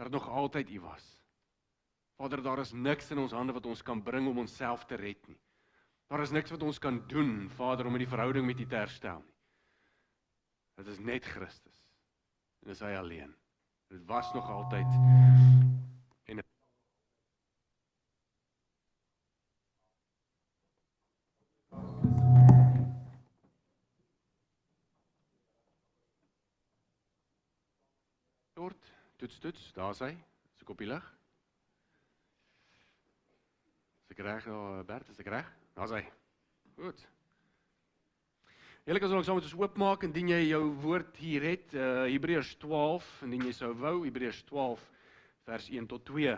dat dit nog altyd U was. Vader, daar is niks in ons hande wat ons kan bring om onsself te red nie. Daar is niks wat ons kan doen, Vader, om die verhouding met U te herstel nie. Dit is net Christus. En dis hy alleen. Dit was nog altyd. En toets, daar is hy. Is ek op die lig? Is ek reg, Bert, is ek reg? Daar is hy. Goed. Julle kan ons saam met ons oopmaak, indien jy jou woord hier het, Hebreërs 12, indien jy sou wou, Hebreërs 12, vers 1 tot 2.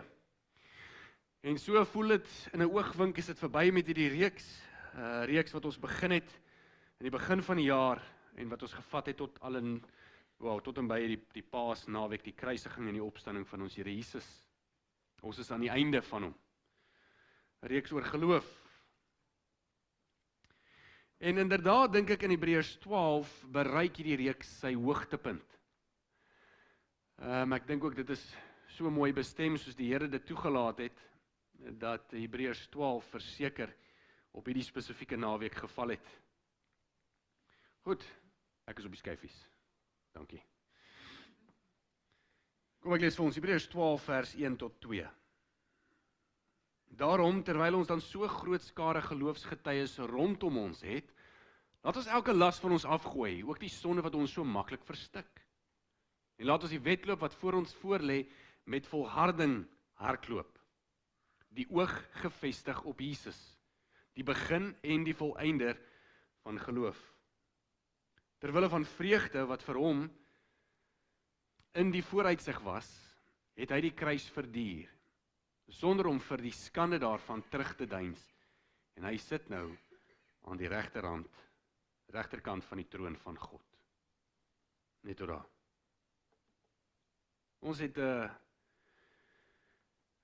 En so voel dit, in 'n oogwink is dit verby met hierdie reeks wat ons begin het, in die begin van die jaar, en wat ons gevat het tot en by die Paasnaweek, die kruisiging en die opstanding van ons Here Jesus. Ons is aan die einde van hom. 'n Reeks oor geloof. En inderdaad, dink ek in Hebreërs 12 bereik hierdie reeks sy hoogtepunt. Ek dink ook dit is so mooi bestem soos die Here dit toegelaat het, dat Hebreërs 12 verseker op hierdie spesifieke naweek geval het. Goed, ek is op die skyfies. Dankie. Kom ek lees vir ons, Hebreërs 12 vers 1 tot 2. Daarom, terwyl ons dan so groot skare geloofsgetuies rondom ons het, laat ons elke las van ons afgooi, ook die sonde wat ons so maklik verstik. En laat ons die wedloop wat voor ons voorlê met volharding hardloop. Die oog gefestig op Jesus, die begin en die volëinder van geloof. Terwille van vreugde wat vir hom in die vooruitsig was, het hy die kruis verduur, sonder om vir die skande daarvan terug te deins, en hy sit nou aan die regterkant van die troon van God. Net tot daar. Ons het 'n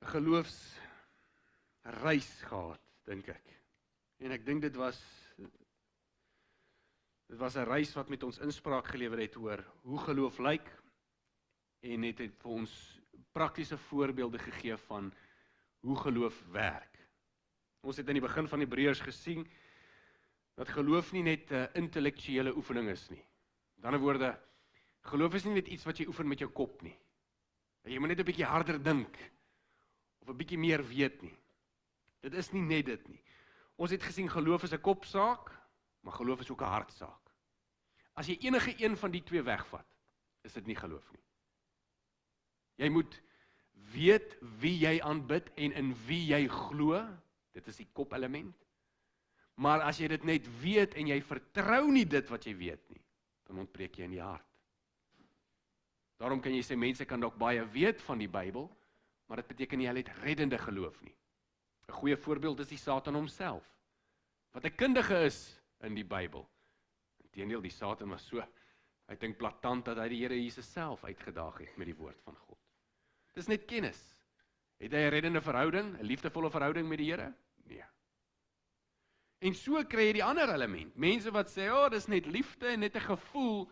geloofsreis gehad, dink ek. En ek dink dit was 'n reis wat met ons inspraak gelewer het oor hoe geloof lyk, en het vir ons praktiese voorbeelde gegee van hoe geloof werk. Ons het in die begin van Hebreërs gesien dat geloof nie net 'n intellektuele oefening is nie. Met ander woorde, geloof is nie net iets wat jy oefen met jou kop nie. Jy moet net 'n bietjie harder dink of 'n bietjie meer weet nie. Dit is nie net dit nie. Ons het gesien geloof is 'n kopsaak, maar geloof is ook 'n hartsaak. As jy enige een van die twee wegvat, is dit nie geloof nie. Jy moet weet wie jy aanbid en in wie jy glo, dit is die kopelement. Maar as jy dit net weet en jy vertrou nie dit wat jy weet nie, dan ontbreek jy in die hart. Daarom kan jy sê, mense kan dalk baie weet van die Bybel, maar dit beteken nie hulle het reddende geloof nie. 'n Goeie voorbeeld is die Satan homself, wat 'n kundige is in die Bybel. Inteendeel, die Satan was so, hy dink platant dat hy die Here Jesus self uitgedaag het met die woord van God. Dis net kennis. Het hy 'n reddende verhouding, 'n liefdevolle verhouding met die Here? Nee. En so kry jy die ander element. Mense wat sê, dis net liefde en net 'n gevoel,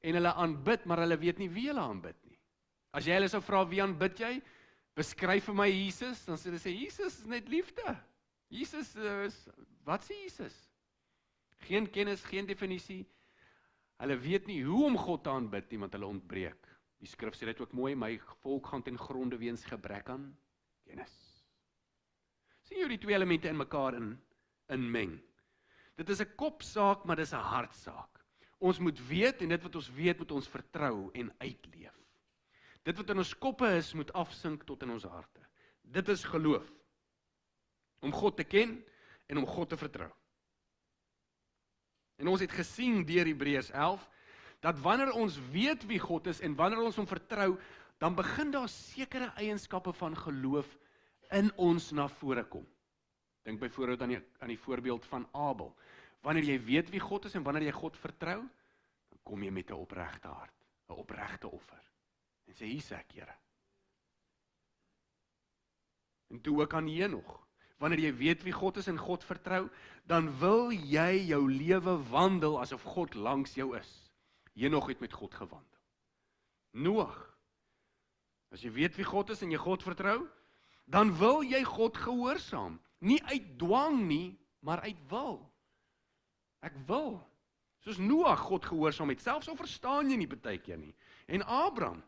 en hulle aanbid, maar hulle weet nie wie hulle aanbid nie. As jy hulle sou vra, wie aanbid jy? Beskryf vir my Jesus, dan sê hulle, Jesus is net liefde. Jesus is, wat sê Jesus? Geen kennis, geen definisie. Hulle weet nie hoe om God te aanbid nie, want hulle ontbreek. Die skrif sê dit ook mooi, my volk gaan ten gronde weens gebrek aan kennis. Sien jy die twee elemente in mekaar inmeng? Dit is 'n kopsaak, maar dit is 'n hartsaak. Ons moet weet, en dit wat ons weet, moet ons vertrou en uitleef. Dit wat in ons koppe is, moet afsink tot in ons harte. Dit is geloof. Om God te ken en om God te vertrou. En ons het gesien deur Hebreërs 11, dat wanneer ons weet wie God is en wanneer ons hom vertrou, dan begin daar sekere eienskappe van geloof in ons na vore kom. Dink byvoorbeeld aan die voorbeeld van Abel. Wanneer jy weet wie God is en wanneer jy God vertrou, dan kom jy met 'n opregte hart, 'n opregte offer. En sê, hier is ek, Here. En toe ook aan Henog. Wanneer jy weet wie God is en God vertrou, dan wil jy jou lewe wandel asof God langs jou is. Henog het met God gewandel. Noag, As jy weet wie God is en jy God vertrou, dan wil jy God gehoorsaam. Nie uit dwang nie, maar uit wil. Ek wil. Soos Noag God gehoorsaam het, selfs al verstaan jy nie partykeer nie. En Abraham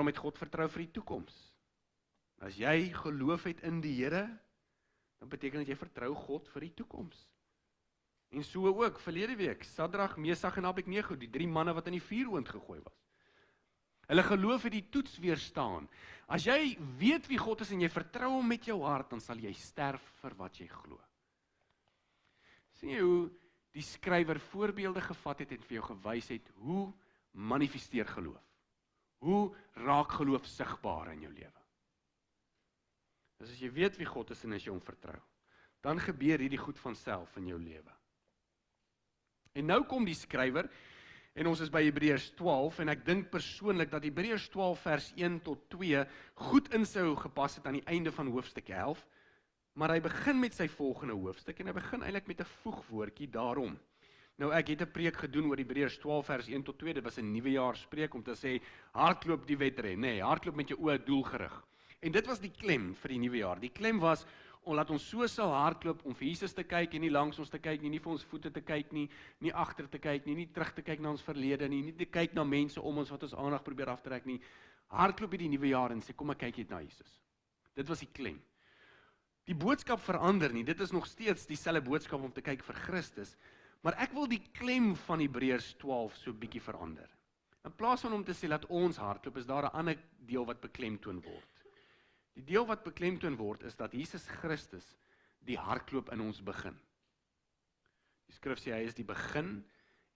het God vertrou vir die toekoms. As jy geloof het in die Here, dan beteken dat jy vertrou God vir die toekoms. En so ook, verlede week, Sadrag, Mesach en Abednego, die 3 manne wat in die vuuroond gegooi was. Hulle geloof het die toets weerstaan. As jy weet wie God is en jy vertrou hom met jou hart, dan sal jy sterf vir wat jy glo. Sien jy hoe die skrywer voorbeelde gevat het en vir jou gewys het, hoe manifesteer geloof? Hoe raak geloof sigbaar in jou lewe? Dus as jy weet wie God is en as jy hom vertrou, dan gebeur hierdie goed van self in jou lewe. En nou kom die skrywer, en ons is by Hebreërs 12, en ek dink persoonlik dat Hebreërs 12 vers 1 tot 2 goed in sou gepas het aan die einde van hoofstuk 11, maar hy begin met sy volgende hoofstuk, en hy begin eintlik met 'n voegwoordjie daarom. Nou ek het 'n preek gedoen oor Hebreërs 12 vers 1 tot 2, dit was 'n nuwejaarspreek om te sê, hardloop die wedren, nee, hardloop met jou oë doelgerig. En dit was die klem vir die nuwe jaar. Die klem was, laat ons so sal hardloop om vir Jesus te kyk en nie langs ons te kyk nie, nie vir ons voete te kyk nie, nie agter te kyk nie, nie terug te kyk na ons verlede nie, nie te kyk na mense om ons wat ons aandag probeer aftrek nie. Hardloop in die nuwe jaar en sê, kom ek kyk net na Jesus. Dit was die klem. Die boodskap verander nie, dit is nog steeds dieselfde boodskap om te kyk vir Christus, maar ek wil die klem van Hebreërs 12 so bietjie verander. In plaas van om te sê, laat ons hardloop, is daar 'n ander deel wat beklemtoon word. Die deel wat beklemtoon word, is dat Jesus Christus die hardloop in ons begin. Die skrif sê, hy is die begin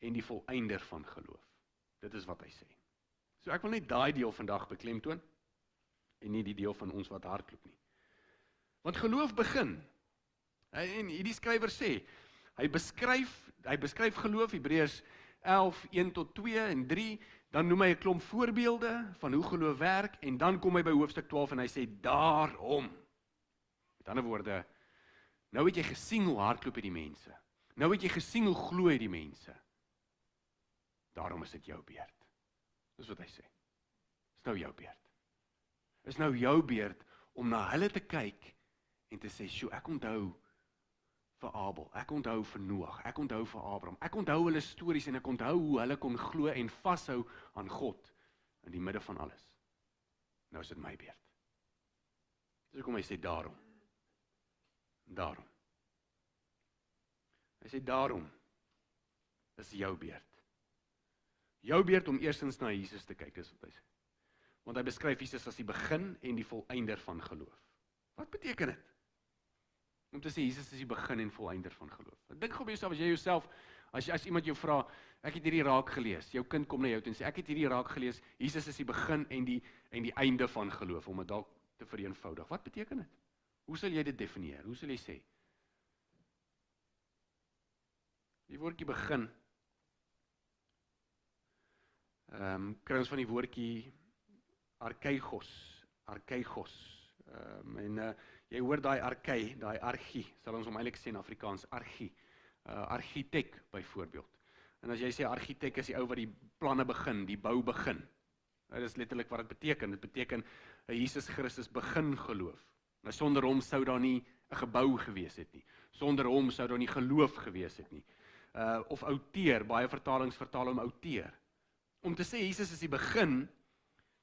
en die volëinder van geloof. Dit is wat hy sê. So ek wil net daai deel vandag beklemtoon, en nie die deel van ons wat hardloop nie. Want geloof begin, en hierdie skrywer sê, hy beskryf geloof, Hebreërs 11, 1 tot 2 en 3, dan noem hy 'n klomp voorbeelde van hoe geloof werk, en dan kom hy by hoofstuk 12 en hy sê, daarom. Met ander woorde, nou het jy gesien hoe hardloop die mense. Nou het jy gesien hoe glo die mense. Daarom is dit jou beurt. Dis wat hy sê. Is nou jou beurt. Is nou jou beurt om na hulle te kyk en te sê, sjoe, ek onthou vir Abel, ek onthou vir Noag, ek onthou vir Abraham, ek onthou hulle stories en ek onthou hoe hulle kon glo en vashou aan God in die midde van alles. Nou is dit my beurt. Dis hoekom hy sê daarom. Daarom. Hy sê daarom is jou beurt. Jou beurt om eerstens na Jesus te kyk, dis wat hy sê. Want hy beskryf Jesus as die begin en die volëinder van geloof. Wat beteken dit? Om te sê, Jesus is die begin en volëinder van geloof. Dink gou by jouself, as jy jouself, as iemand jou vra, ek het hierdie raak gelees, jou kind kom na jou toe en sê, ek het hierdie raak gelees, Jesus is die begin en die einde van geloof, om dit dalk te vereenvoudig. Wat beteken dit? Hoe sal jy dit definieer? Hoe sal jy sê? Die woordjie begin, kry ons van die woordjie arkeigos, jy hoor daai arkei, daai argie, sal ons hom eintlik sê in Afrikaans, argie, argitek byvoorbeeld. En as jy sê argitek is die ou wat die planne begin, die bou begin. Dit is letterlik wat dit beteken. Dit beteken, Jesus Christus begin geloof. Maar sonder hom sou daar nie 'n gebou gewees het nie. Sonder hom sou daar nie geloof gewees het nie. Of outeer, baie vertalings vertaal hom outeer. Om te sê Jesus is die begin,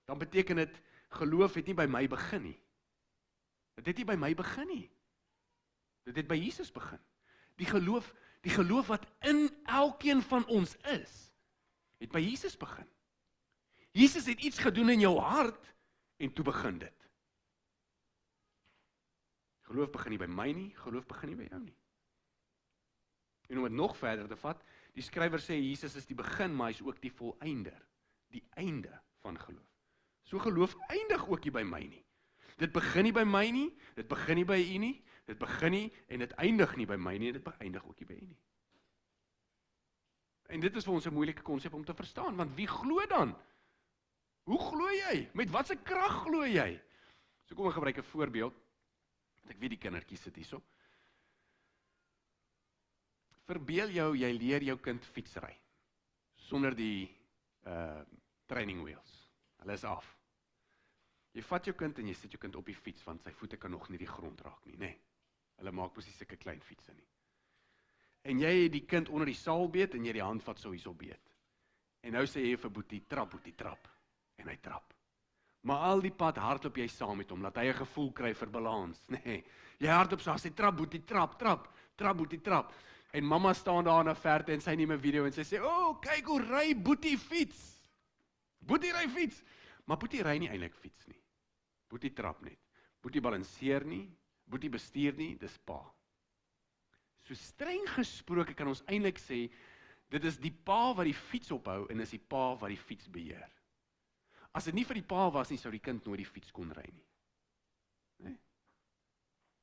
dan beteken dit, geloof het nie by my begin nie. Dit het nie by my begin nie. Dit het by Jesus begin. Die geloof wat in elkeen van ons is, het by Jesus begin. Jesus het iets gedoen in jou hart, en toe begin dit. Geloof begin nie by my nie, geloof begin nie by jou nie. En om het nog verder te vat, die skrywer sê, Jesus is die begin, maar hy is ook die volëinder, die einde van geloof. So geloof eindig ook nie by my nie. Dit begin nie by my nie, dit begin nie by u nie, dit begin nie en dit eindig nie by my nie, dit eindig ook nie by u nie. En dit is vir ons 'n moeilike konsep om te verstaan, want wie glo dan? Hoe glo jy? Met watse krag glo jy? So kom ek gebruik 'n voorbeeld, want ek weet die kindertjies sit hierso. Verbeel jou, jy leer jou kind fietsry, sonder die training wheels. Hulle is af. Jy vat jou kind en jy sit jou kind op die fiets, want sy voete kan nog nie die grond raak nie, nê? Hulle maak presies sulke klein fietsse nie. En jy het die kind onder die saal beet, en jy die hand vat so hierso beet. En nou sê jy vir Boetie, trap, en hy trap. Maar al die pad hardloop jy saam met hom, laat hy 'n gevoel kry vir balans, nê? Jy hardloop so, sê trap, Boetie, trap, Boetie, trap. En mamma staan daar in 'n verte en sy neem 'n video en sy sê, kyk hoe ry Boetie fiets. Boetie ry fiets. Maar Boetie ry nie eintlik fiets nie. Boetie trap net. Boetie balanseer nie, Boetie bestuur nie, dis pa. So streng gesproke kan ons eintlik sê, dit is die pa wat die fiets ophou en is die pa wat die fiets beheer. As dit nie vir die pa was nie, sou die kind nooit die fiets kon ry nie. Nee?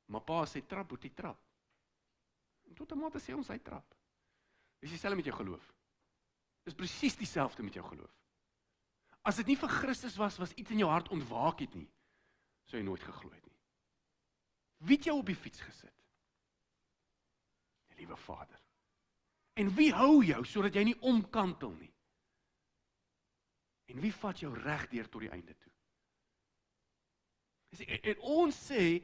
Maar pa sê trap, Boetie trap. En tot 'n mate sê ons hy trap. Dis dieselfde met jou geloof. Dis presies dieselfde met jou geloof. As dit nie vir Christus was iets in jou hart ontwaak het nie, sou jy nooit geglo het nie. Wie het jou op die fiets gesit? Die liewe Vader. En wie hou jou sodat jy nie omkantel nie? En wie vat jou reg deur tot die einde toe? En ons sê,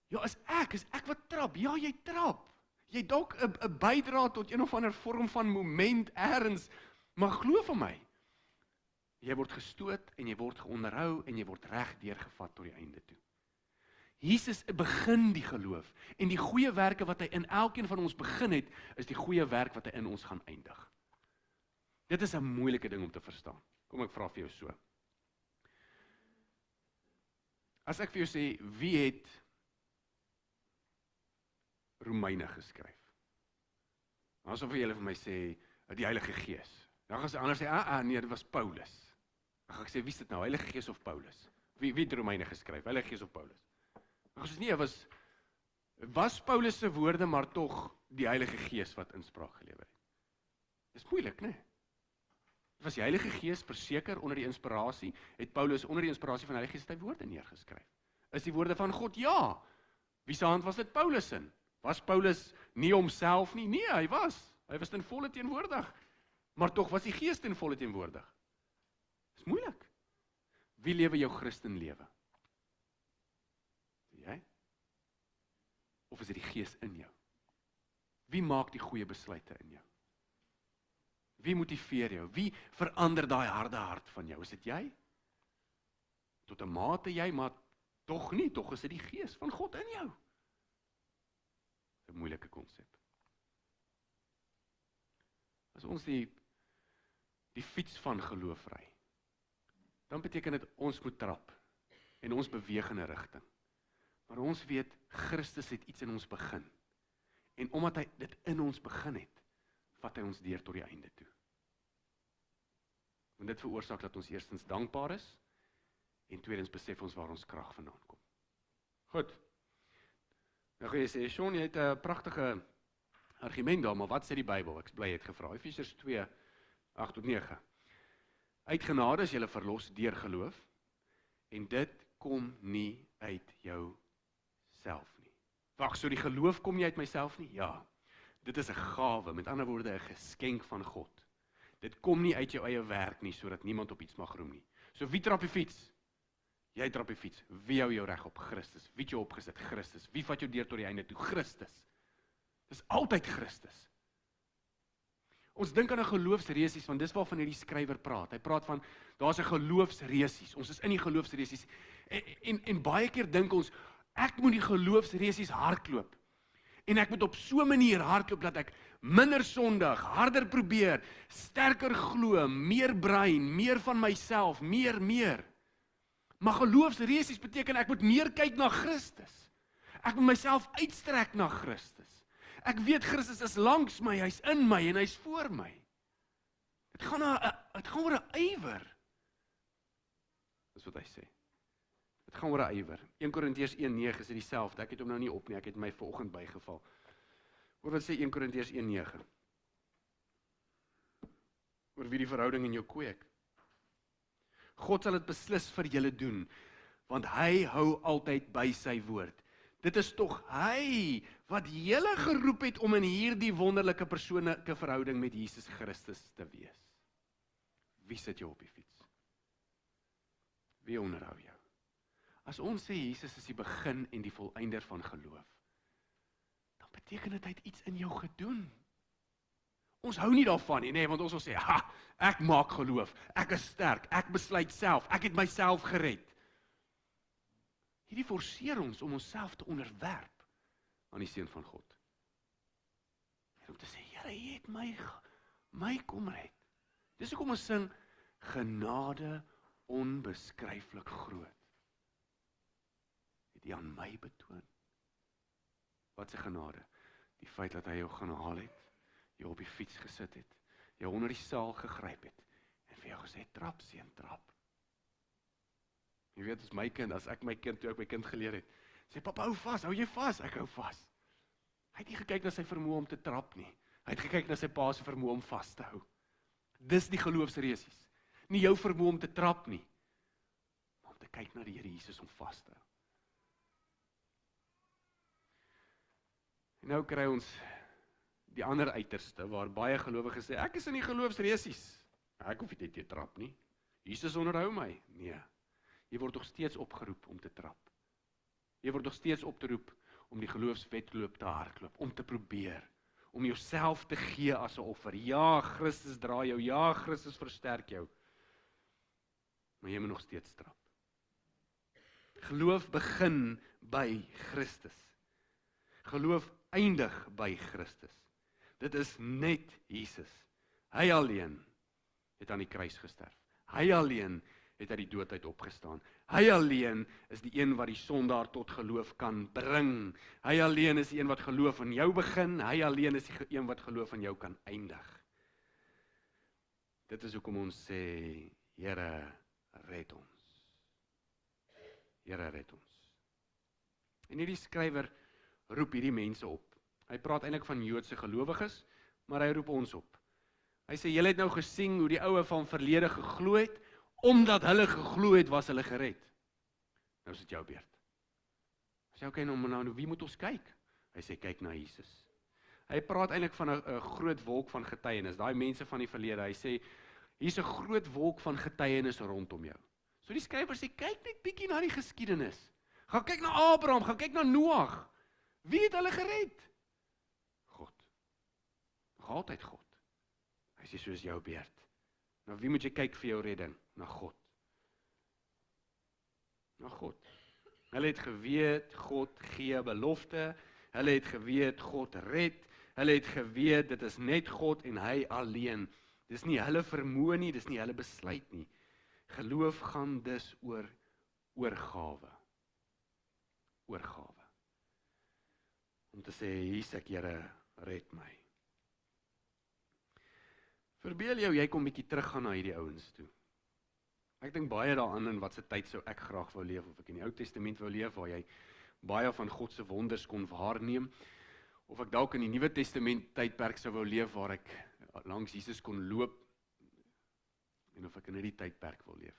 ja, is ek wat trap? Ja, jy trap. Jy dalk 'n bydra tot een of ander vorm van moment eers, maar glo vir my, jy word gestoot en jy word geonderhou en jy word reg deurgevat tot die einde toe. Jesus begin die geloof en die goeie werke wat hy in elkeen van ons begin het, is die goeie werk wat hy in ons gaan eindig. Dit is 'n moeilike ding om te verstaan. Kom ek vra vir jou so. As ek vir jou sê, wie het Romeine geskryf? Dan sal vir julle vir my sê, die Heilige Gees. Dan gaan sy anders sê, nee, dit was Paulus. Dan gaan ek sê, wie is dit nou, Heilige Gees of Paulus? Wie het Romeine geskryf, Heilige Gees of Paulus? Dan gaan sy sê, nee, was Paulus se woorde, maar tog die Heilige Gees wat inspraak gelewer het. Dis moeilik, né? Dit was die Heilige Gees verseker onder die inspirasie, het Paulus onder die inspirasie van die Heilige Gees sy woorde neergeskryf. Is die woorde van God? Ja. Wie se hand was dit Paulus in? Was Paulus nie homself nie? Nee, hy was ten volle teenwoordig. Maar tog was die Gees ten volle teenwoordig. Dis moeilik. Wie lewe jou Christenlewe? Jy? Of is dit die Gees in jou? Wie maak die goeie besluite in jou? Wie motiveer jou? Wie verander daai harde hart van jou? Is dit jy? Tot 'n mate jy, maar tog nie, tog is dit die Gees van God in jou. 'n Moeilike konsep. As ons die fiets van geloof ry, dan beteken dit ons moet trap en ons beweeg in 'n rigting. Maar ons weet, Christus het iets in ons begin. En omdat hy dit in ons begin het, vat hy ons deur tot die einde toe. En dit veroorsaak dat ons eerstens dankbaar is, en tweedens besef ons waar ons krag vandaan kom. Goed. Nou gaan jy sê, Sean, jy het 'n pragtige argument daar, maar wat sê die Bybel? Ek is bly jy het gevra. Efesiërs 2, 8-9. Uit genade is julle verlos deur geloof, en dit kom nie uit jou self nie. Wag, so die geloof kom nie uit myself nie? Ja. Dit is 'n gawe, met ander woorde 'n geskenk van God. Dit kom nie uit jou eie werk nie, sodat niemand op iets mag roem nie. So wie trap die fiets? Jy trap die fiets. Wie hou jou reg op? Christus. Wie het jou opgesit? Christus. Wie vat jou deur tot die einde toe? Christus. Dis altyd Christus. Ons dink aan 'n geloofsresies, want dis waarvan hierdie skrywer praat. Hy praat van, daar's 'n geloofsresies. Ons is in die geloofsresies. En baie keer dink ons, ek moet die geloofsresies hardloop. En ek moet op so 'n manier hardloop dat ek minder sondig, harder probeer, sterker glo, meer brein, meer van myself, meer. Maar geloofsresies beteken ek moet meer kyk na Christus. Ek moet myself uitstrek na Christus. Ek weet Christus is langs my, hy's in my en hy's voor my. Dit gaan oor 'n ywer. Dis wat hy sê. Dit gaan oor 'n ywer. 1 Korintiërs 1:9 is dit dieselfde. Ek het hom nou nie op nie, ek het my vanoggend bygeval. Oor wat sê 1 Korintiërs 1:9? Oor wie die verhouding in jou kweek. God sal dit beslis vir julle doen, want hy hou altyd by sy woord. Dit is tog hy wat julle geroep het om in hierdie wonderlike persoonlike verhouding met Jesus Christus te wees. Wie sit jou op die fiets? Wie onderhou jou? As ons sê Jesus is die begin en die volëinder van geloof, dan beteken dit hy het iets in jou gedoen. Ons hou nie daarvan nie, want ons wil sê, ek maak geloof, ek is sterk, ek besluit self, ek het myself gered. Hierdie forceer ons om onsself te onderwerp aan die Seun van God. En om te sê, Here, jy het my kom red. Dis hoekom ons sing, genade onbeskryflik groot. Het hy aan my betoon. Wat 'n genade? Die feit dat hy jou gaan haal het, jou op die fiets gesit het, jou onder die saal gegryp het, en vir jou gesê, trap seun, trap. Jy weet, as my kind, toe ek my kind geleer het, sê, papa, hou jy vas? Ek hou vas. Hy het nie gekyk na sy vermoë om te trap nie. Hy het gekyk na sy pa se vermoë om vas te hou. Dis die geloofsresies. Nie jou vermoë om te trap nie, maar om te kyk na die Here Jesus om vas te hou. En nou kry ons die ander uiterste, waar baie gelowiges sê, ek is in die geloofsresies. Ek hoef nie te trap nie. Jesus onderhou my. Nee. Jy word nog steeds opgeroep om te trap. Jy word nog steeds opgeroep om die geloofswedloop te hardloop, om te probeer, om jouself te gee as 'n offer. Ja, Christus dra jou, ja, Christus versterk jou. Maar jy moet nog steeds trap. Geloof begin by Christus. Geloof eindig by Christus. Dit is net Jesus. Hy alleen het aan die kruis gesterf. Hy alleen het uit die dood uit opgestaan. Hy alleen is die een wat die sondaar tot geloof kan bring. Hy alleen is die een wat geloof in jou begin. Hy alleen is die een wat geloof in jou kan eindig. Dit is hoekom ons sê, Here, red ons. Here, red ons. En hierdie skrywer roep hierdie mense op. Hy praat eintlik van Joodse gelowiges, maar hy roep ons op. Hy sê, julle het nou gesien hoe die oue van verlede geglo het, omdat hulle geglo het, was hulle gered. Nou is dit jou beurt. Hy sê, okay, nou wie moet ons kyk? Hy sê, kyk na Jesus. Hy praat eintlik van 'n groot wolk van getuienis, daai mense van die verlede. Hy sê, hier's 'n groot wolk van getuienis rondom jou. So die skrywer sê, kyk net bietjie na die geskiedenis. Gaan kyk na Abraham, gaan kyk na Noag. Wie het hulle gered? God. Nog altyd God. Hy sê, soos jou beurt. Nou wie moet jy kyk vir jou redding? Na God. Na God. Hulle het geweet, God gee belofte. Hulle het geweet, God red. Hulle het geweet, dit is net God en hy alleen. Dis nie hulle vermoë nie, dis nie hulle besluit nie. Geloof gaan dus oor oorgawe. Oorgawe. Om te sê, hier's ek, Here, red my. Verbeel jou, jy kom bietjie teruggaan na hierdie ouens toe. Ek dink baie daaraan in wat se tyd sou ek graag wou leef, of ek in die Ou Testament wou leef, waar jy baie van God se wonders kon waarneem, of ek dalk in die Nuwe Testament tydperk sou wou leef, waar ek langs Jesus kon loop, en of ek in hierdie tydperk wil leef.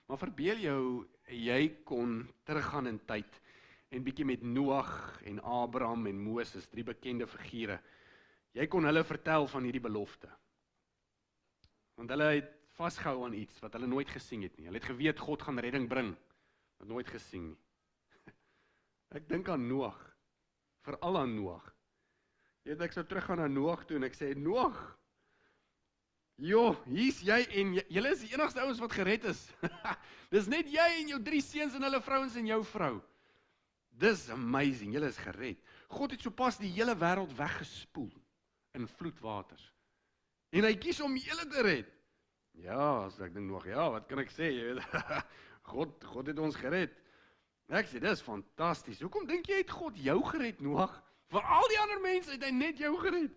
Maar verbeel jou, jy kon teruggaan in tyd, en bietjie met Noag en Abraham en Moses, 3 bekende figure, jy kon hulle vertel van hierdie belofte. Want hulle het vasgehou aan iets wat hulle nooit gesien het nie. Hulle het geweet God gaan redding bring, wat nooit gesien nie. Ek dink aan Noag, veral aan Noag. Jy weet, ek sou teruggaan na Noag toe en ek sê, Noag, hier's jy en julle is die enigste ouens wat gered is. Dis net jy en jou 3 seuns en hulle vrouens en jou vrou. Dis amazing, julle is gered. God het sopas die hele wêreld weggespoel in vloedwaters. En hy kies om julle te red. Ja, as ek dink nog, ja, wat kan ek sê? Jy weet, God het ons gered. Ek sê, dis fantasties. Hoekom dink jy het God jou gered, Noag? Vir al die ander mense het hy net jou gered.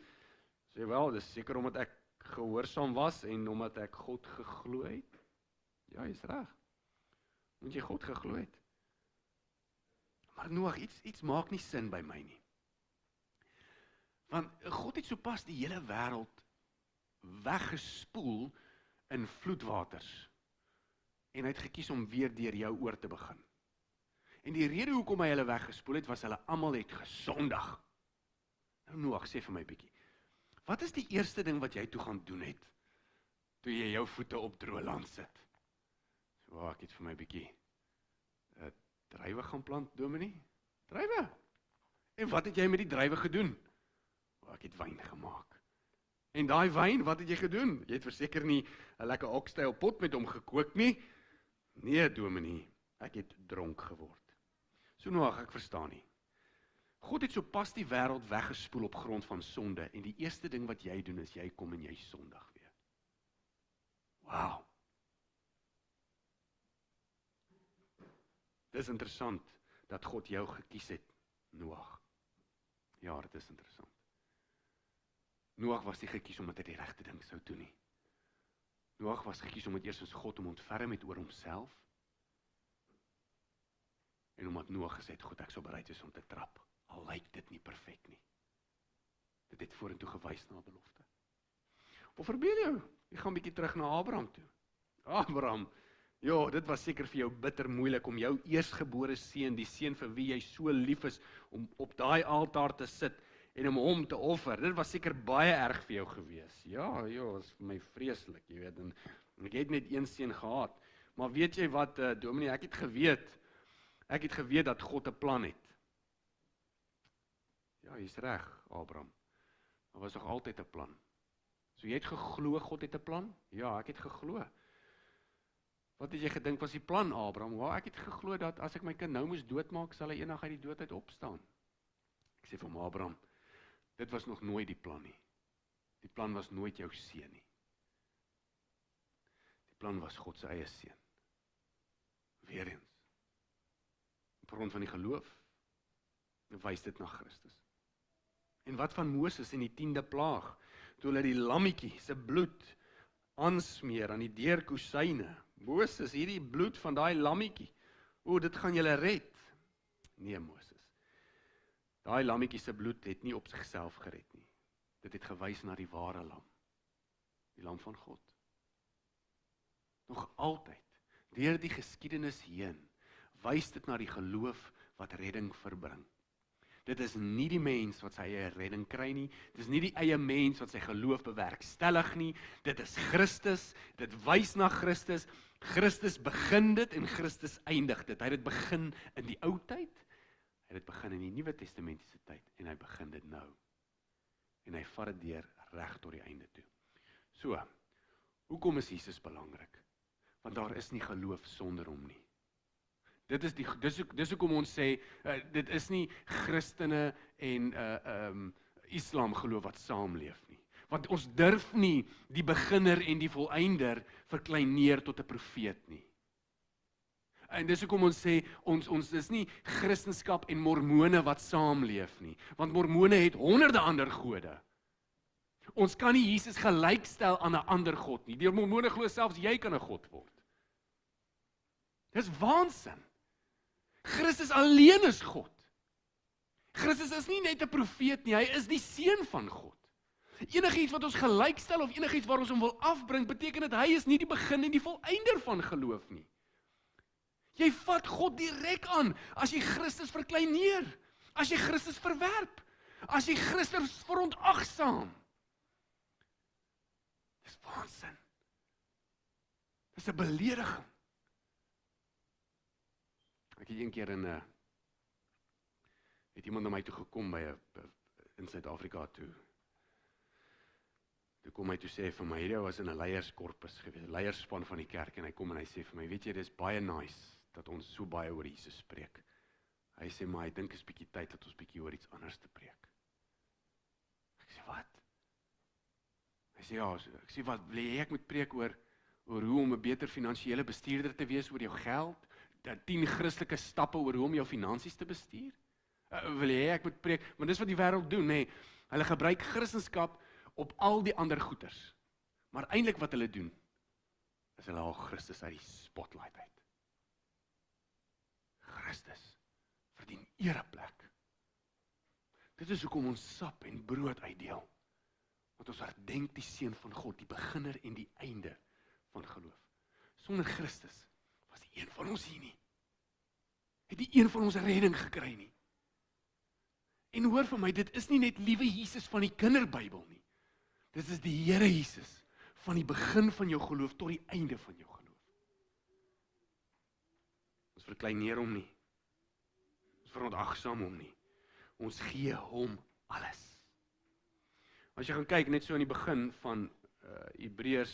Sê wel, dis seker omdat ek gehoorsaam was en omdat ek God geglo het. Ja, jy's reg. Moet jy God geglo het. Maar Noag, iets maak nie sin by my nie. Want God het sopas die hele wêreld weggespoel in vloedwaters. En hy het gekies om weer deur jou oor te begin. En die rede hoekom hy hulle weggespoel het, was hulle almal het gesondig. Nou Noag, sê vir my bietjie, wat is die eerste ding wat jy toe gaan doen het, toe jy jou voete op droë land sit? So, ek het vir my bietjie 'n druiwe gaan plant, Dominee? Druiwe. En wat het jy met die druiwe gedoen? Ek het wyn gemaak. En daai wyn, wat het jy gedoen? Jy het verseker nie 'n lekker oxtail pot met hom gekook nie. Nee, Dominee, ek het dronk geword. So Noag, ek verstaan nie. God het sopas die wêreld weggespoel op grond van sonde, en die eerste ding wat jy doen is, jy kom en jy sondig weer. Wow. Dis interessant, dat God jou gekies het, Noag. Ja, dit is interessant. Noag was nie gekies omdat hy die regte ding sou doen nie. Noag was gekies omdat eerstens God hom ontferm het oor homself, en omdat Noag gesê het, goed, ek sou bereid is om te trap, al lyk dit nie perfek nie. Dit het vorentoe gewys na 'n belofte. Of verbeel jou, jy gaan 'n bietjie terug na Abraham toe. Abraham, ja, dit was seker vir jou bitter moeilik om jou eersgebore seun, die seun vir wie jy so lief is, om op daai altaar te sit en om hom te offer. Dit was seker baie erg vir jou gewees. Ja, was vir my vreeslik, jy weet, en ek het net een seun gehad. Maar weet jy wat, Dominee, ek het geweet dat God 'n plan het. Ja, jy's reg, Abraham. Daar was nog altyd 'n plan. So jy het geglo God het 'n plan? Ja, ek het geglo. Wat het jy gedink was die plan, Abraham? Wel, ek het geglo dat as ek my kind nou moes doodmaak, sal hy eendag uit die dood uit opstaan. Ek sê vir hom, Abraham, dit was nog nooit die plan nie. Die plan was nooit jou seun nie. Die plan was God se eie seun. Weereens. Op grond van die geloof, wys dit na Christus. En wat van Moses in die 10de plaag, toe hulle die lammetjie se bloed aansmeer aan die deurkusyne. Moses, hierdie bloed van daai lammetjie, dit gaan julle red. Nee, Moses. Daai lammetjie se bloed het nie op sigself gered nie. Dit het gewys na die ware lam. Die lam van God. Nog altyd, deur die geskiedenis heen, wys dit na die geloof wat redding verbring. Dit is nie die mens wat sy eie redding kry nie, dit is nie die eie mens wat sy geloof bewerkstellig nie, dit is Christus, dit wys na Christus, Christus begin dit en Christus eindig dit. Hy het dit begin in die ou tyd, hy het dit begin in die Nuwe Testamentiese tyd, en hy begin dit nou. En hy vat dit deur reg tot die einde toe. So, hoekom is Jesus belangrik? Want daar is nie geloof sonder hom nie. Dis hoekom ons sê, dit is nie Christene en Islam geloof wat saamleef nie. Want ons durf nie die beginner en die volëinder verkleineer tot 'n profeet nie. En dis hoekom ons sê, ons is nie Christendom en mormone wat saamleef nie. Want mormone het honderde ander gode. Ons kan nie Jesus gelykstel aan 'n ander God nie. Die mormone glo selfs jy kan 'n God word. Dis waansin. Christus alleen is God. Christus is nie net 'n profeet nie, hy is die seun van God. Enigiets wat ons gelykstel of enigiets waar ons hom wil afbring, beteken dat hy is nie die begin en die volëinder van geloof nie. Jy vat God direk aan as jy Christus verkleineer, as jy Christus verwerp, as jy Christus verontagsaam. Dis waansin. Dis 'n belediging. Ek het een keer het iemand na my toe gekom in Suid-Afrika toe. Toe kom hy toe sê vir my, hierdie was in 'n leierskorpus gewees, 'n leierspan van die kerk, en hy kom en hy sê vir my, weet jy, dis baie nice dat ons so baie oor Jesus spreek. Hy sê, maar hy dink is bietjie tyd dat ons bietjie oor iets anders te preek. Ek sê, wat? Hy sê, ja, ek sê, wat, wil jy ek moet preek oor hoe om 'n beter finansiële bestuurder te wees oor jou geld? 10 Christelike stappe oor hoe om jou finansies te bestuur? Wil jy ek moet preek? Want dis wat die wêreld doen, nê? Hulle gebruik Christendom op al die ander goeters. Maar eintlik wat hulle doen, is hulle haal Christus uit die spotlight uit. Christus verdien ereplek. Dit is hoekom ons sap en brood uitdeel. Want ons herdenk die seun van God, die beginner en die einde van geloof. Sonder Christus was die een van ons hier nie. Het die een van ons redding gekry nie. En hoor vir my, dit is nie net liewe Jesus van die kinderbybel nie. Dit is die Here Jesus van die begin van jou geloof tot die einde van jou geloof. Ons verkleineer hom nie. verontagsaam hom nie. Ons gee hom alles. As jy gaan kyk, net so in die begin van Hebreërs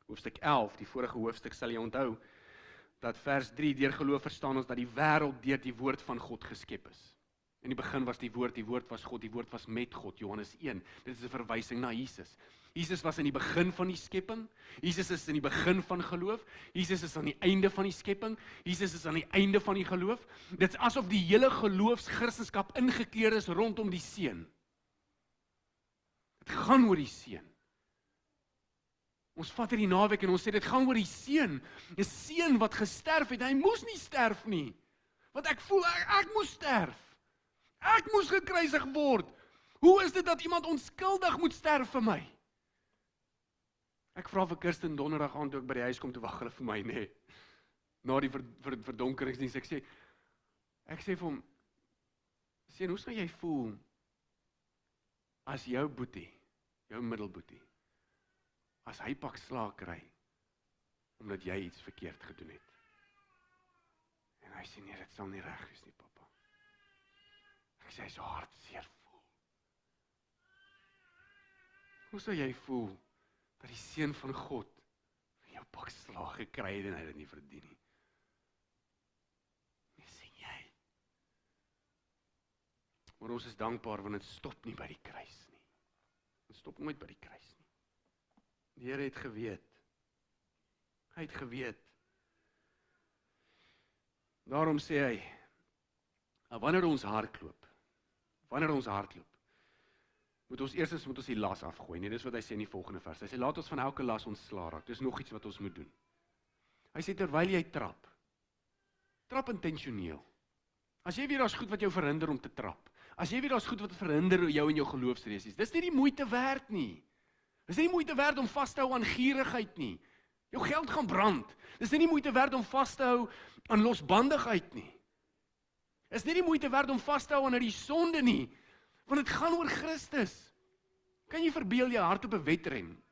hoofstuk 11, die vorige hoofstuk sal jy onthou, dat vers 3, deur geloof verstaan ons dat die wêreld deur die woord van God geskep is. In die begin was die woord was God, die woord was met God, Johannes 1. Dit is 'n verwysing na Jesus. Jesus was in die begin van die skepping, Jesus is in die begin van geloof, Jesus is aan die einde van die skepping, Jesus is aan die einde van die geloof. Dit is asof die hele geloofskristendom ingekeer is rondom die Seun. Dit gaan oor die Seun. Ons vat hierdie naweek en ons sê dit gaan oor die Seun, 'n Seun wat gesterf het. Hy moes nie sterf nie. Want ek voel ek moes sterf. Ek moes gekruisig word. Hoe is dit dat iemand onskuldig moet sterf vir my? Ek vra vir Kirsten donderdag aand toe ek by die huis kom, toe wag hulle vir my, nee. Na die verdonkeringsdiens, ek sê vir hom, Seun, hoe sal jy voel as jou boetie, jou middelboetie, as hy pak slaag kry, omdat jy iets verkeerd gedoen het? En hy sê, nee, dit sal nie reg wees nie, papa. Ek sê, hy so hartseer voel. Hoe sal jy voel, dat die Seun van God, vir jou pak slaag gekry het, en hy dit nie verdien nie? Nee, sê jy. Maar ons is dankbaar, want dit stop nie by die kruis nie. Dit stop nooit by die kruis nie. Die Here het geweet. Hy het geweet. Daarom sê hy, wanneer ons hardloop, moet ons die las afgooi. Nee, dis wat hy sê in die volgende vers. Hy sê, laat ons van elke las ontslaa raak. Dis nog iets wat ons moet doen. Hy sê, terwyl jy trap intentioneel. As jy weet, daar's goed wat jou verhinder om te trap. As jy weet, daar's goed wat verhinder jou in jou geloofsresies. Dis nie die moeite werd nie. Dis nie die moeite werd om vas te hou aan gierigheid nie. Jou geld gaan brand. Dis nie die moeite werd om vas te hou aan losbandigheid nie. Dis nie die moeite werd om vas te hou aan die sonde nie. Want dit gaan oor Christus. Kan jy verbeel jy hardloop 'n wedren?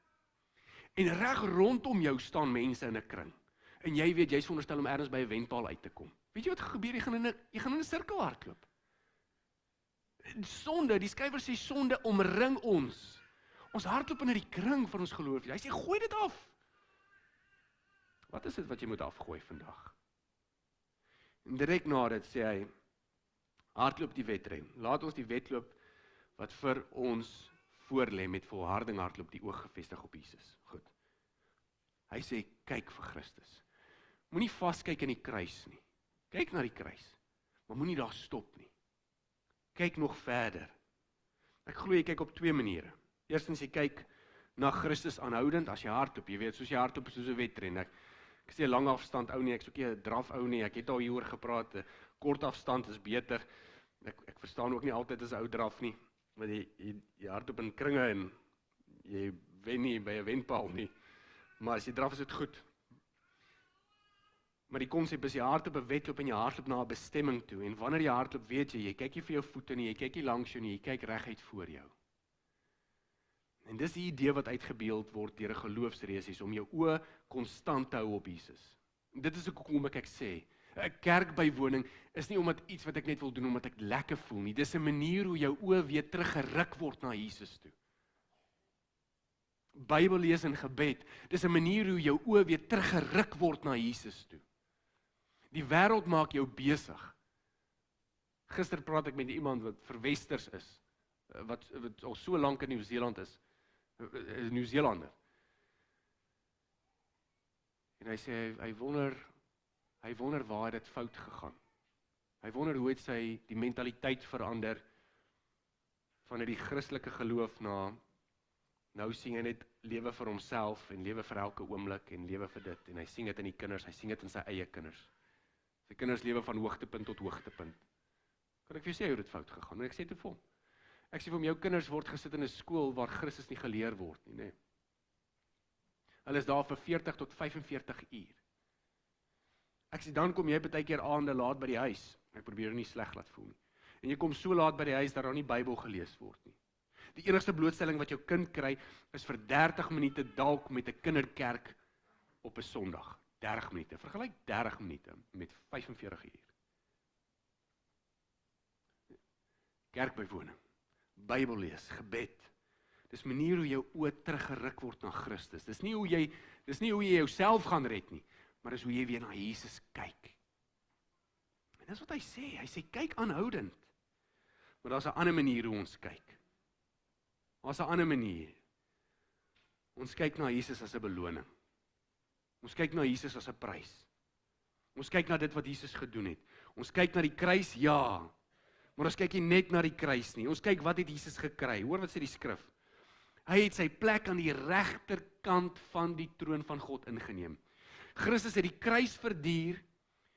En reg rondom jou staan mense in 'n kring. En jy weet, jy's veronderstel om ergens by 'n wenpaal uit te kom. Weet jy wat gebeur? Jy gaan in 'n sirkel hardloop. Sonde, die skrywer sê sonde omring ons. Ons hardloop in die kring van ons geloof. Hy sê, gooi dit af. Wat is dit wat jy moet afgooi vandag? En direk na dit sê hy, hardloop die wedren. Laat ons die wedloop wat vir ons voorlê met volharding hardloop, die oog gefestig op Jesus. Goed. Hy sê, kyk vir Christus. Moenie vaskyk in die kruis nie. Kyk na die kruis, maar moenie daar stop nie. Kyk nog verder. Ek glo jy kyk op twee maniere. Eerstens jy kyk na Christus aanhoudend as jy hardloop. Jy weet, soos jy hardloop is soos 'n wedren. Ek sê 'n lang afstand ou nie, ek is ook nie 'n draf ou nie. Ek het al hieroor gepraat. 'n Kort afstand is beter. Ek verstaan ook nie altyd as 'n ou draf nie, want jy hardloop in kringe en jy wen nie by 'n wenpaal nie. Maar as jy draf is dit goed. Maar die konsep is jy hardloop 'n wedloop en jy hardloop na 'n bestemming toe. En wanneer jy hardloop, weet jy kyk nie vir jou voete nie, jy kyk nie langs jou nie, jy kyk reguit voor jou. En dis die idee wat uitgebeeld word deur 'n geloofsresies, om jou oë konstant te hou op Jesus. En dit is hoekom ek sê, 'n kerkbywoning is nie omdat iets wat ek net wil doen omdat ek lekker voel nie. Dis 'n manier hoe jou oë weer teruggeruk word na Jesus toe. Bybel lees en gebed, dis 'n manier hoe jou oë weer teruggeruk word na Jesus toe. Die wêreld maak jou besig. Gister praat ek met iemand wat verwesters is, wat al so lank in Nieu-Seeland is, Nieu-Seelander. En hy sê, hy wonder waar dit fout gegaan. Hy wonder hoe het sy die mentaliteit verander van die Christelike geloof na, nou sien hy net lewe vir homself en lewe vir elke oomblik en lewe vir dit. En hy sien dit in die kinders, hy sien dit in sy eie kinders. Sy kinders lewe van hoogtepunt tot hoogtepunt. Kan ek vir jou sê hoe dit fout gegaan? En ek sê te vir hom, ek sê vir hom, jou kinders word gesit in 'n skool waar Christus nie geleer word nie, nee. Hulle is daar vir 40 tot 45 uur. Ek sê, dan kom jy baie keer aande laat by die huis. Ek probeer nie sleg laat voel nie. En jy kom so laat by die huis dat daar nie Bybel gelees word nie. Die enigste blootstelling wat jou kind kry, is vir 30 minute dalk met 'n kinderkerk op 'n Sondag. 30 minute. Vergelyk 30 minute met 45 uur. Kerkbywoning, Bybel lees, gebed. Dis manier hoe jou oë teruggeruk word na Christus. Dis nie hoe jy jouself gaan red nie, maar dis hoe jy weer na Jesus kyk. En dis wat hy sê. Hy sê kyk aanhoudend. Maar daar's 'n ander manier hoe ons kyk. Daar's 'n ander manier. Ons kyk na Jesus as 'n beloning. Ons kyk na Jesus as 'n prys. Ons kyk na dit wat Jesus gedoen het. Ons kyk na die kruis, ja. Maar ons kyk nie net na die kruis nie. Ons kyk wat het Jesus gekry. Hoor wat sê die skrif. Hy het sy plek aan die regterkant van die troon van God ingeneem. Christus het die kruis verduur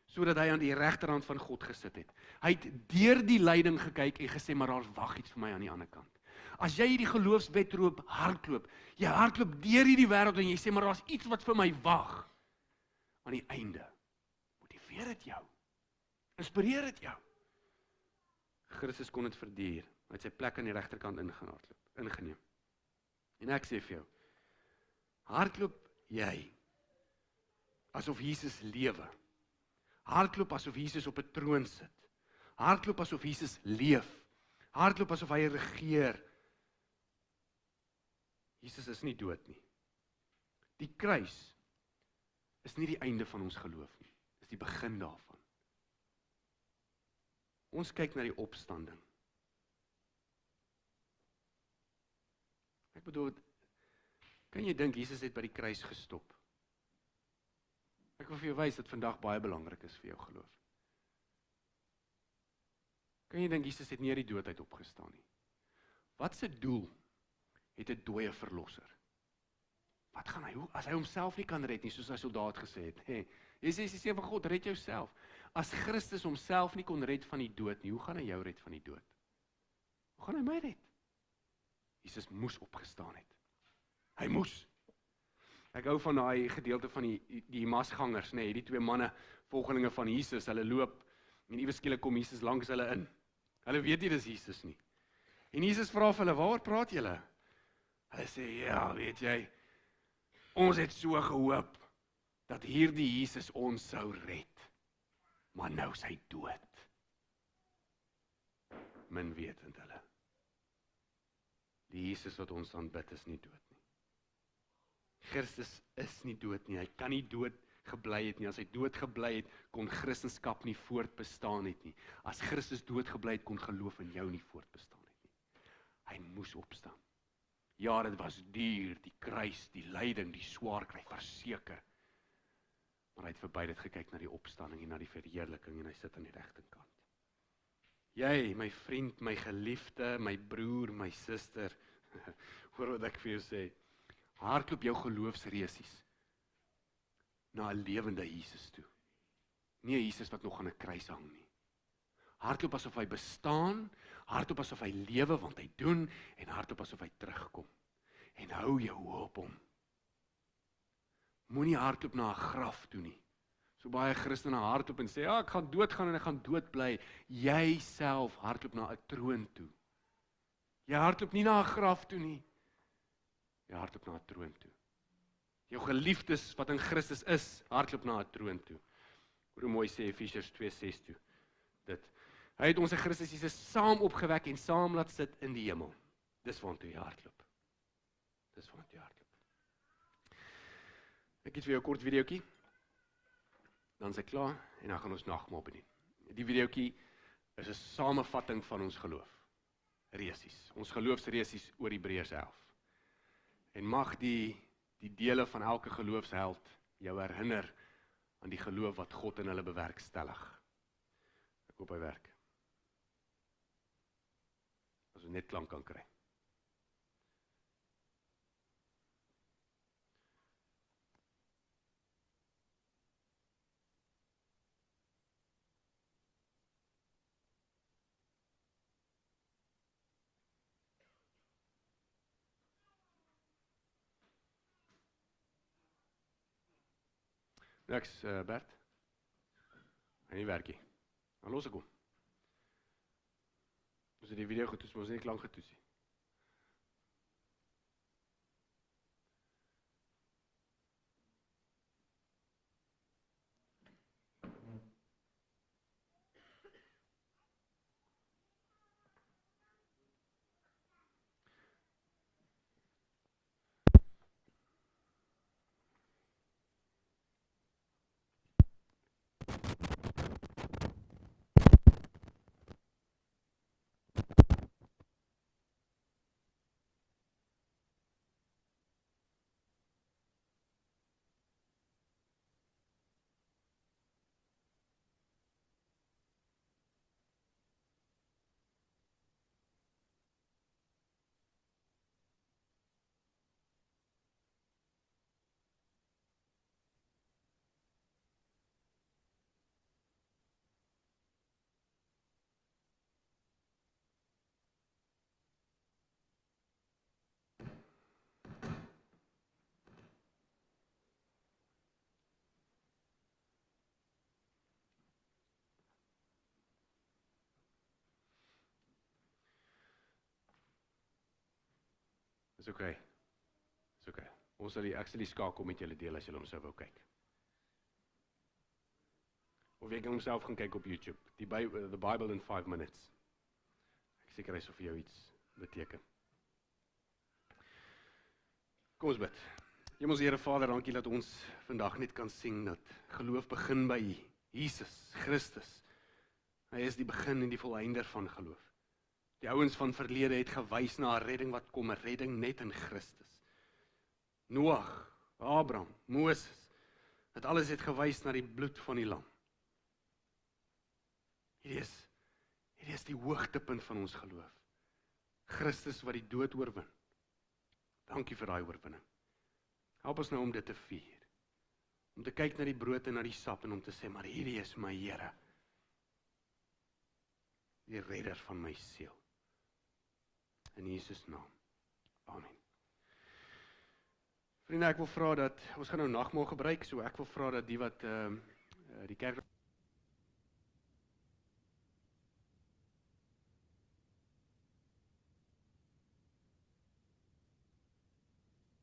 sodat hy aan die regterhand van God gesit het. Hy het deur die lyding gekyk en gesê, maar daar wag iets vir my aan die ander kant. As jy hierdie geloofswedloop hardloop, jy hardloop deur hierdie wêreld en jy sê, maar daar's iets wat vir my wag aan die einde. Motiveer dit jou. Inspireer dit jou. Christus kon dit verduur. Hy het sy plek aan die regterkant ingeneem. En ek sê vir jou, hardloop jy asof Jesus lewe. Hardloop asof Jesus op 'n troon sit. Hardloop asof Jesus leef. Hardloop asof hy regeer. Jesus is nie dood nie. Die kruis is nie die einde van ons geloof nie. Dis die begin daarvan. Ons kyk na die opstanding. Ek bedoel, kan jy dink Jesus het by die kruis gestop? Ek wil vir jou wys dat vandag baie belangrik is vir jou geloof. Kan jy dink Jesus het nie uit die dood uit opgestaan nie? Wat se doel het 'n dooie verlosser? Wat gaan hy, as hy homself nie kan red nie, soos hy soldaat gesê het, jy sê, die seun van God, red jouself. As Christus homself nie kon red van die dood nie, hoe gaan hy jou red van die dood? Hoe gaan hy my red? Jesus moes opgestaan het. Hy moes. Ek hou van daai gedeelte van die Emmausgangers, nê, die twee manne, volgelinge van Jesus, hulle loop, en iewes skielik kom Jesus langs hulle in. Hulle weet nie dis Jesus nie. En Jesus vra vir hulle, waaroor praat julle? Hulle sê, ja, weet jy, ons het so gehoop, dat hierdie Jesus ons sou red. Maar nou is hy dood. Min wetend hulle. Die Jesus wat ons aanbid is nie dood nie. Christus is nie dood nie, hy kan nie dood gebly het nie. As hy dood gebly het, kon Christendom nie voortbestaan het nie. As Christus dood gebly het, kon geloof in jou nie voortbestaan het nie. Hy moes opstaan. Ja, dit was duur, die kruis, die lyding, die swaar kry, verseker. Maar hy het verby dit gekyk na die opstanding en na die verheerliking en hy sit aan die regterkant. Jy, my vriend, my geliefde, my broer, my suster, hoor wat ek vir jou sê, hardloop jou geloofsresies na 'n lewende Jesus toe. Nie 'n Jesus wat nog aan 'n kruis hang nie. Hardloop asof hy bestaan, hardloop asof hy lewe want hy doen, en hardloop asof hy terugkom. En hou jou hoop om. Moenie hardloop na 'n graf toe nie. So baie Christene hardloop en sê, ja, ek gaan doodgaan en ek gaan dood bly. Jy self hardloop na 'n troon toe. Jy hardloop nie na 'n graf toe nie. Jy hardloop na 'n troon toe. Jou geliefdes wat in Christus is, hardloop na 'n troon toe. Hoe mooi sê Efesiërs 2:6 toe. Dit. Hy het ons in Christus Jesus saam opgewek en saam laat sit in die hemel. Dis waartoe jy hardloop. Dis waartoe jy hardloop. Ek het vir jou 'n kort videoetjie. Dan is ek klaar en dan gaan ons nagmaal bedien. Die videoetjie is 'n samevatting van ons geloof. Resies. Ons geloofsresies oor Hebreërs 11. En mag die dele van elke geloofsheld jou herinner aan die geloof wat God in hulle bewerkstellig. Ek hoop hy werk. As ons net klank kan kry. Niks, Bert. Hy nie werk nie. Dan los ek hom. Ons het die video getoets, maar ons het nie klank getoets nie. Dis oké. Dis oké. Ek sal die skakel met julle deel as julle hom sou wou kyk. Of jy kan homself gaan kyk op YouTube. The Bible in 5 minutes. Ek seker hy sal vir jou iets beteken. Kom ons bid. Hemelse Here Vader, dankie dat ons vandag net kan sien dat geloof begin by Jesus Christus. Hy is die begin en die volëinder van geloof. Die ouens van verlede het gewys na 'n redding wat kom, 'n redding net in Christus. Noag, Abraham, Moses, dit alles het gewys na die bloed van die lam. Hierdie is die hoogtepunt van ons geloof. Christus wat die dood oorwin. Dankie vir daai oorwinning. Help ons nou om dit te vier. Om te kyk na die brood en na die sap en om te sê, maar hierdie is my Here. Die redder van my siel. In Jesus naam. Amen. Vriende, ek wil vra dat, ons gaan nou nagmaal gebruik, so ek wil vra dat die wat die kerk